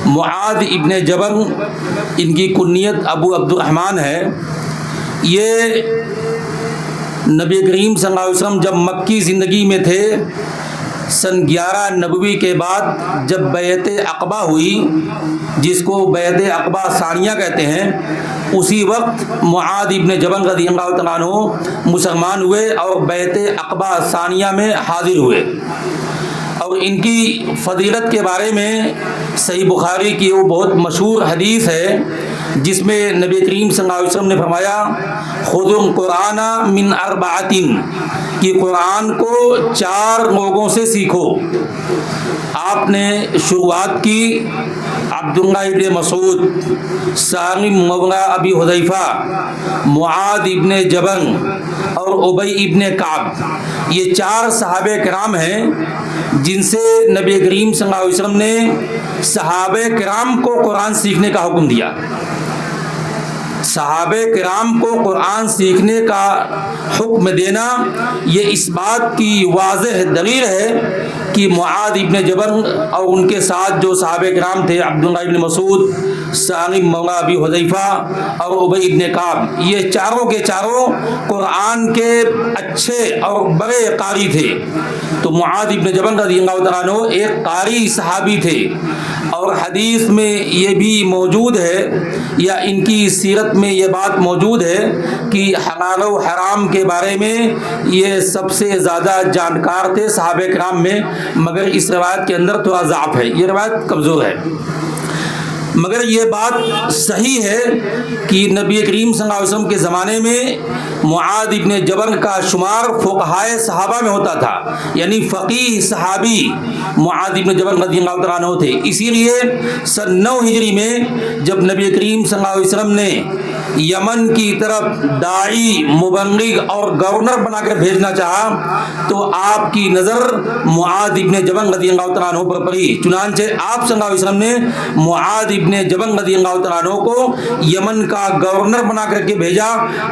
معاذ ابن جبل، ان کی کنیت ابو عبد الرحمن ہے. یہ نبی کریم صلی اللہ علیہ وسلم جب مکی زندگی میں تھے، سن 11 نبوی کے بعد جب بیعت عقبہ ہوئی، جس کو بیعت عقبہ ثانیہ کہتے ہیں، اسی وقت معاذ ابن جبل رضی اللہ تعالیٰ عنہ مسلمان ہوئے اور بیعت عقبہ ثانیہ میں حاضر ہوئے. اور ان کی فضیلت کے بارے میں صحیح بخاری کی وہ بہت مشہور حدیث ہے، جس میں نبی کریم صلی اللہ علیہ وسلم نے فرمایا خذوا القرآن من اربعۃ، کہ قرآن کو 4 لوگوں سے سیکھو. آپ نے شروعات کی عبداللہ ابن مسعود، سالم مولا ابی حذیفہ، معاذ ابن جبل اور ابی ابن کعب. یہ 4 صحابہ کرام ہیں جن سے نبی کریم صلی اللہ علیہ وسلم نے صحابہ کرام کو قرآن سیکھنے کا حکم دیا. صحابہ کرام کو قرآن سیکھنے کا حکم دینا یہ اس بات کی واضح دلیل ہے کہ معاذ ابن جبل اور ان کے ساتھ جو صحابہ کرام تھے، عبداللہ ابن مسعود، سالم مولا ابی حذیفہ اور ابی ابن کعب، یہ چاروں کے چاروں قرآن کے اچھے اور بڑے قاری تھے. تو معاذ ابن جبل رضی اللہ تعالیٰ عنہ ایک قاری صحابی تھے، اور حدیث میں یہ بھی موجود ہے یا ان کی سیرت میں یہ بات موجود ہے کہ حلال و حرام کے بارے میں یہ سب سے زیادہ جانکار تھے صحابہ کرام میں. مگر اس روایت کے اندر تھوڑا ضعف ہے، یہ روایت کمزور ہے. مگر یہ بات صحیح ہے کہ نبی کریم صلی اللہ علیہ وسلم کے زمانے میں معاذ ابن جبل کا شمار فقہائے صحابہ میں ہوتا تھا، یعنی فقیہ صحابی معاذ ابن جبل رضی اللہ تعالیٰ عنہ تھے. اسی لیے سن 9 ہجری میں جب نبی کریم صلی اللہ علیہ وسلم نے یمن کی طرف داعی، مبلغ اور گورنر بنا کر بھیجنا چاہا تو آپ کی نظر معاذ ابن جبل رضی اللہ تعالیٰ عنہ پر پڑی. چنانچہ آپ صلی اللہ علیہ وسلم نے معاذ ابن جبل رضی اللہ تعالیٰ عنہ کو یمن کا گورنر بنا کر کے بھیجا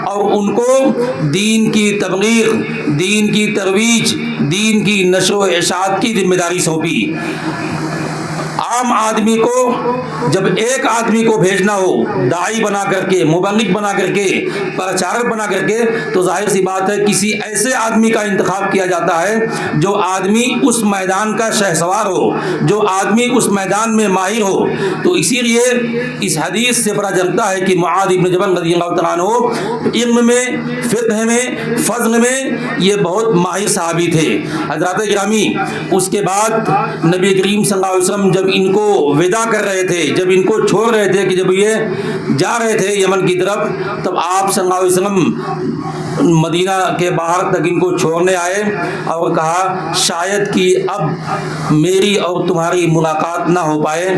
اور ان کو دین کی تبلیغ، دین کی ترویج، دین کی نشر و اشاعت کی ذمہ داری سونپی. عام آدمی کو جب ایک آدمی کو بھیجنا ہو داعی بنا کر کے، مبلغ بنا کر کے، پرچارک بنا کر کے، تو ظاہر سی بات ہے کسی ایسے آدمی کا انتخاب کیا جاتا ہے جو آدمی اس میدان کا شہسوار ہو، جو آدمی اس میدان میں ماہر ہو. تو اسی لیے اس حدیث سے پتہ چلتا ہے کہ معاذ ابن جبل رضی اللہ تعالیٰ عنہ علم میں، فقہ میں، فضل میں یہ بہت ماہر صحابی تھے. حضرات گرامی، اس کے بعد نبی کریم صلی اللہ علیہ وسلم جب ان کو وداع کر رہے تھے، جب ان کو چھوڑ رہے تھے، کہ جب یہ جا رہے تھے یمن کی طرف، تب آپ صلی اللہ علیہ وسلم مدینہ کے باہر تک ان کو چھوڑنے آئے اور کہا شاید کہ اب میری اور تمہاری ملاقات نہ ہو پائے.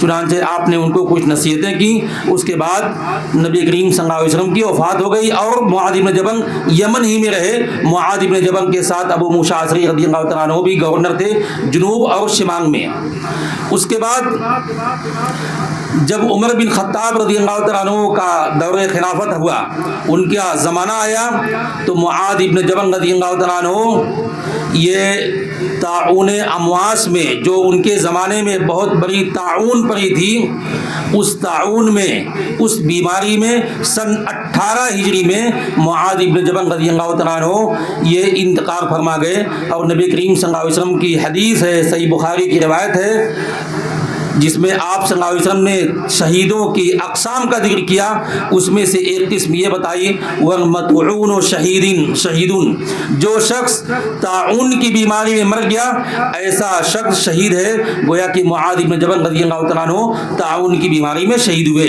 چنانچہ آپ نے ان کو کچھ نصیحتیں کی. اس کے بعد نبی کریم صلی اللہ علیہ وسلم کی وفات ہو گئی اور معاذ ابن جبل یمن ہی میں رہے. معاذ ابن جبل کے ساتھ ابو موسیٰ اشعری رضی اللہ تعالیٰ عنہ بھی گورنر تھے جنوب اور شمال میں. اس کے بعد جب عمر بن خطاب رضی اللہ تعالیٰ عنہ کا دور خلافت ہوا، ان کا زمانہ آیا، تو معاذ ابن جبل رضی اللہ تعالیٰ عنہ یہ طاعون امواس میں، جو ان کے زمانے میں بہت بڑی طاعون پڑی تھی، اس طاعون میں، اس بیماری میں سن 18 ہجری میں معاذ ابن جبل رضی اللہ تعالیٰ عنہ یہ انتقال فرما گئے. اور نبی کریم صلی اللہ علیہ وسلم کی حدیث ہے، صحیح بخاری کی روایت ہے، جس میں آپ صلی اللہ علیہ وسلم نے شہیدوں کی اقسام کا ذکر کیا. اس میں سے ایک قسم یہ بتائی والمطعون شہیدون، جو شخص طاعون کی بیماری میں مر گیا ایسا شخص شہید ہے. گویا کہ معاذ بن جبل رضی اللہ تعالیٰ عنہ طاعون کی بیماری میں شہید ہوئے.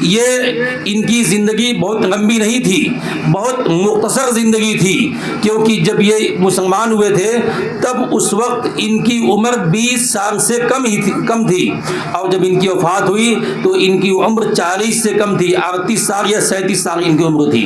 یہ ان کی زندگی بہت لمبی نہیں تھی، بہت مختصر زندگی تھی، کیونکہ جب یہ مسلمان ہوئے تھے تب اس وقت ان کی عمر 20 سال سے کم تھی، اور جب ان کی وفات ہوئی تو ان کی عمر 40 سے کم تھی، 38 سال یا 37 سال ان کی عمر تھی.